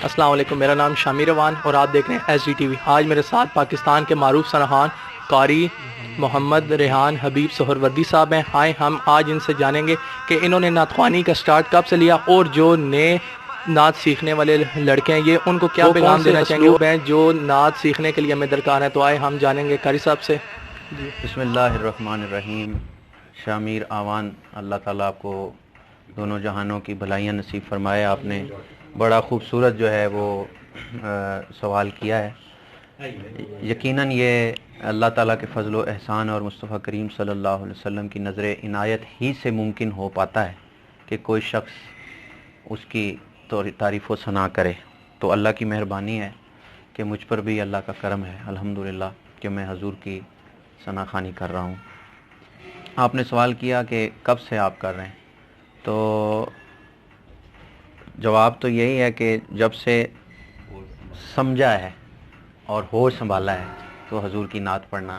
السلام علیکم، میرا نام شامی روان اور آپ دیکھ رہے ہیں ایس ڈی ٹی وی۔ آج میرے ساتھ پاکستان کے معروف سرخوان قاری محمد ریحان حبیب سہروردی صاحب ہیں۔ آئے ہم آج ان سے جانیں گے کہ انہوں نے نعت خوانی کا سٹارٹ کب سے لیا اور جو نئے نعت سیکھنے والے لڑکے ہیں یہ ان کو کیا پیغام دینا چاہیں گے ہیں جو نعت سیکھنے کے لیے ہمیں درکار ہیں۔ تو آئے ہم جانیں گے قاری صاحب سے۔ جی بسم اللہ الرحمن الرحیم۔ شامیر آوان، اللہ تعالیٰ آپ کو دونوں جہانوں کی بھلائیاں نصیب فرمائے۔ آپ نے بڑا خوبصورت جو ہے وہ سوال کیا ہے۔ یقیناً یہ اللہ تعالیٰ کے فضل و احسان اور مصطفیٰ کریم صلی اللہ علیہ وسلم کی نظر عنایت ہی سے ممکن ہو پاتا ہے کہ کوئی شخص اس کی تعریف و ثنا کرے۔ تو اللہ کی مہربانی ہے کہ مجھ پر بھی اللہ کا کرم ہے الحمدللہ کہ میں حضور کی ثنا خوانی کر رہا ہوں۔ آپ نے سوال کیا کہ کب سے آپ کر رہے ہیں، تو جواب تو یہی ہے کہ جب سے سمجھا ہے اور ہوش سنبھالا ہے تو حضور کی نعت پڑھنا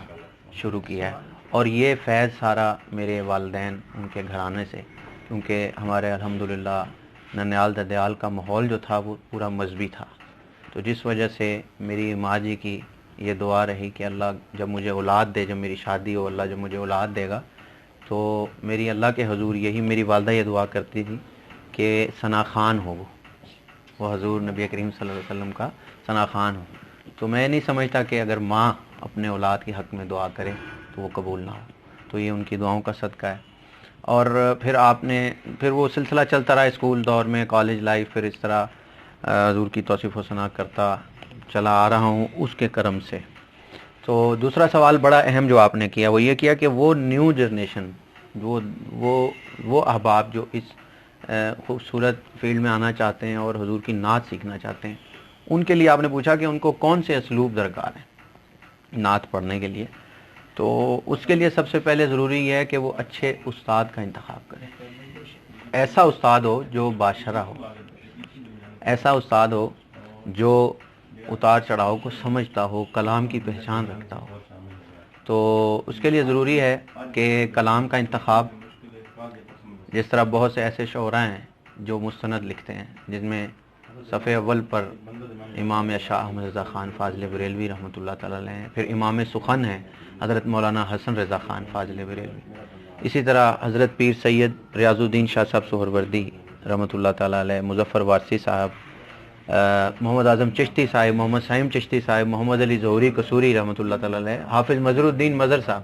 شروع کیا ہے۔ اور یہ فیض سارا میرے والدین ان کے گھرانے سے، کیونکہ ہمارے الحمدللہ ننیال ددیال کا ماحول جو تھا وہ پورا مذہبی تھا، تو جس وجہ سے میری ماں جی کی یہ دعا رہی کہ اللہ جب مجھے اولاد دے، جب میری شادی ہو، اللہ جب مجھے اولاد دے گا تو میری اللہ کے حضور یہی میری والدہ یہ دعا کرتی تھی کہ ثنا خوان ہو، وہ حضور نبی کریم صلی اللہ علیہ وسلم کا ثنا خوان ہو۔ تو میں نہیں سمجھتا کہ اگر ماں اپنے اولاد کے حق میں دعا کرے تو وہ قبول نہ ہو، تو یہ ان کی دعاؤں کا صدقہ ہے۔ اور پھر وہ سلسلہ چلتا رہا اسکول دور میں، کالج لائف، پھر اس طرح حضور کی توصیف و ثنا کرتا چلا آ رہا ہوں اس کے کرم سے۔ تو دوسرا سوال بڑا اہم جو آپ نے کیا وہ یہ کیا کہ وہ نیو جنریشن، وہ احباب جو اس خوبصورت فیلڈ میں آنا چاہتے ہیں اور حضور کی نعت سیکھنا چاہتے ہیں، ان کے لیے آپ نے پوچھا کہ ان کو کون سے اسلوب درکار ہیں نعت پڑھنے کے لیے۔ تو اس کے لیے سب سے پہلے ضروری یہ ہے کہ وہ اچھے استاد کا انتخاب کریں۔ ایسا استاد ہو جو باشرح ہو، ایسا استاد ہو جو اتار چڑھاؤ کو سمجھتا ہو، کلام کی پہچان رکھتا ہو۔ تو اس کے لیے ضروری ہے کہ کلام کا انتخاب، جس طرح بہت سے ایسے شعراء ہیں جو مستند لکھتے ہیں، جن میں صفحے اول پر امام شاہ احمد رضا خان فاضل بریلوی رحمۃ اللہ تعالی علیہ ہیں، پھر امام سخن ہیں حضرت مولانا حسن رضا خان فاضل بریلوی، اسی طرح حضرت پیر سید ریاض الدین شاہ صاحب سہروردی رحمۃ اللہ تعالی علیہ، مظفر وارثی صاحب، محمد اعظم چشتی صاحب، محمد سائم چشتی صاحب، محمد علی ظہوری قصوری رحمۃ اللہ تعالی علیہ، حافظ مظہر الدین مظہر صاحب،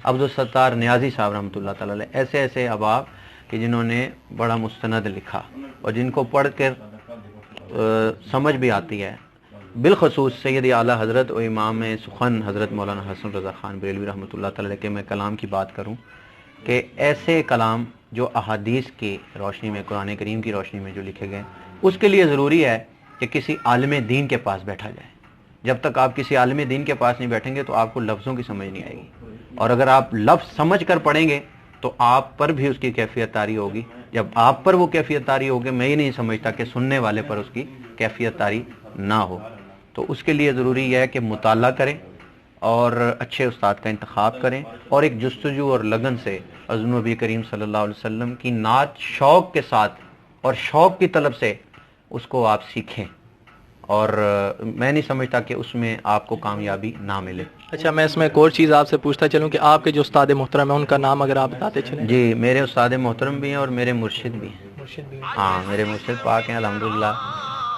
عبدالستار نیازی صاحب رحمۃ اللہ تعالی علیہ، ایسے احباب کہ جنہوں نے بڑا مستند لکھا اور جن کو پڑھ کر سمجھ بھی آتی ہے۔ بالخصوص سید اعلیٰ حضرت و امام سخن حضرت مولانا حسن رضا خان بریلوی رحمۃ اللہ تعالی علیہ کے میں کلام کی بات کروں کہ ایسے کلام جو احادیث کی روشنی میں، قرآن کریم کی روشنی میں جو لکھے گئے، اس کے لیے ضروری ہے کہ کسی عالم دین کے پاس بیٹھا جائے۔ جب تک آپ کسی عالم دین کے پاس نہیں بیٹھیں گے تو آپ کو لفظوں کی سمجھ نہیں آئے گی، اور اگر آپ لفظ سمجھ کر پڑھیں گے تو آپ پر بھی اس کی کیفیت طاری ہوگی۔ جب آپ پر وہ کیفیت طاری ہوگی، میں یہ نہیں سمجھتا کہ سننے والے پر اس کی کیفیت طاری نہ ہو۔ تو اس کے لیے ضروری ہے کہ مطالعہ کریں اور اچھے استاد کا انتخاب کریں، اور ایک جستجو اور لگن سے حضور نبی کریم صلی اللہ علیہ وسلم کی نعت شوق کے ساتھ اور شوق کی طلب سے اس کو آپ سیکھیں، اور میں نہیں سمجھتا کہ اس میں آپ کو کامیابی نہ ملے۔ اچھا، میں اس میں ایک اور چیز آپ سے پوچھتا چلوں کہ آپ کے جو استاد محترم ہیں ان کا نام اگر آپ بتاتے چلیں۔ جی، میرے استاد محترم بھی ہیں اور میرے مرشد بھی ہیں۔ مرشد بھی ہاں، میرے مرشد پاک ہیں الحمدللہ،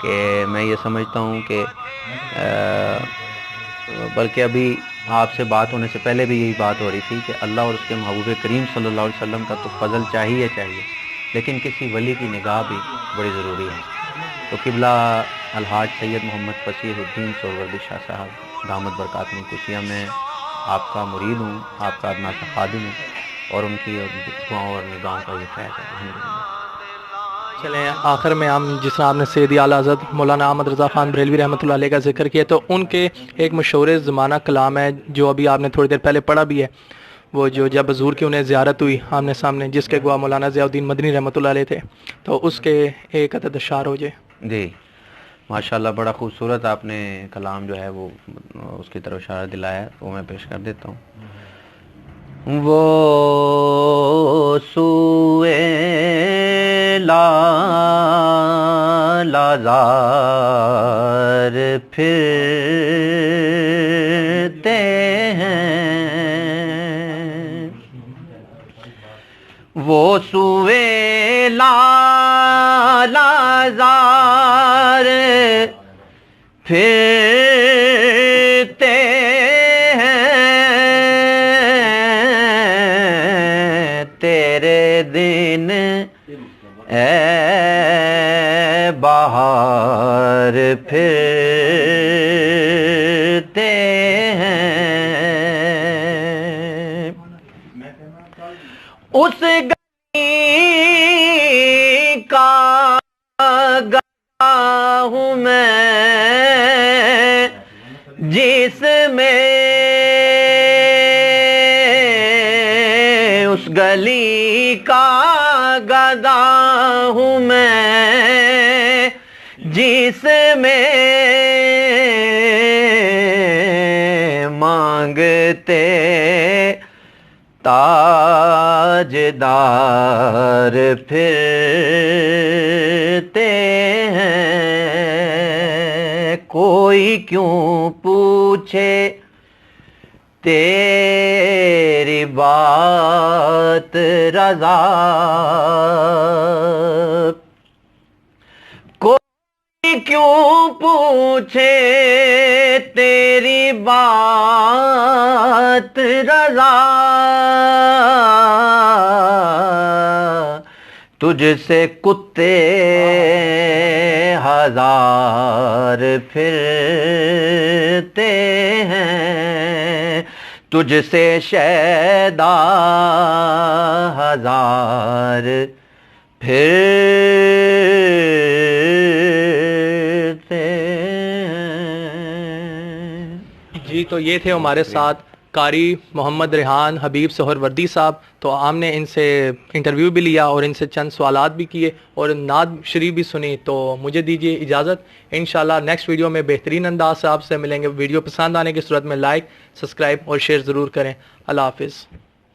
کہ میں یہ سمجھتا ہوں کہ بلکہ ابھی آپ سے بات ہونے سے پہلے بھی یہی بات ہو رہی تھی کہ اللہ اور اس کے محبوب کریم صلی اللہ علیہ وسلم کا تو فضل چاہیے لیکن کسی ولی کی نگاہ بھی بڑی ضروری ہے۔ تو قبلہ الحاج سید محمد فصیح الدین سہروردی شاہ صاحب دامت برکاتہم القدسیہ، میں آپ کا مرید ہوں، آپ کا ادنا سا خادم ہوں، اور ان کی دعاؤں اور نگاہوں کا یہ فیض ہے الحمدللہ۔ چلیں آخر میں ہم جس طرح آپ نے سید اعلیٰ حضرت مولانا احمد رضا خان بریلوی رحمۃ اللہ علیہ کا ذکر کیا، تو ان کے ایک مشہور زمانہ کلام ہے جو ابھی آپ نے تھوڑی دیر پہلے پڑھا بھی ہے، وہ جو جب حضور کی انہیں زیارت ہوئی آمنے سامنے، جس کے گواہ مولانا ضیاء الدین مدنی رحمۃ اللہ علیہ تھے، تو اس کے ایک عدد اشعار ہو جائے۔ جی ماشاءاللہ، بڑا خوبصورت آپ نے کلام جو ہے وہ اس کی طرف اشارہ دلایا ہے، تو میں پیش کر دیتا ہوں۔ وہ سوئے لازار پھرتے ہیں، وہ سوئے لازار پھرتے ہیں، تیرے دن اے بہار پھرتے ہیں، اس گلی کا گواہ ہوں میں جس میں، اس گلی کا گواہ ہوں میں جس میں مانگتے تاجدار پھرتے ہیں، کوئی کیوں پوچھے تیری بات رضا، کوئی کیوں پوچھے تیری بات رضا، تجھ سے کتے ہزار پھرتے ہیں، تجھ سے شیدا ہزار پھرتے ہیں۔ جی تو یہ تھے ہمارے ساتھ قاری محمد ریحان حبیب سہروردی صاحب، تو ہم نے ان سے انٹرویو بھی لیا اور ان سے چند سوالات بھی کیے اور نعت شریف بھی سنی، تو مجھے دیجیے اجازت، انشاءاللہ نیکسٹ ویڈیو میں بہترین انداز سے آپ سے ملیں گے۔ ویڈیو پسند آنے کی صورت میں لائک، سبسکرائب اور شیئر ضرور کریں۔ اللہ حافظ۔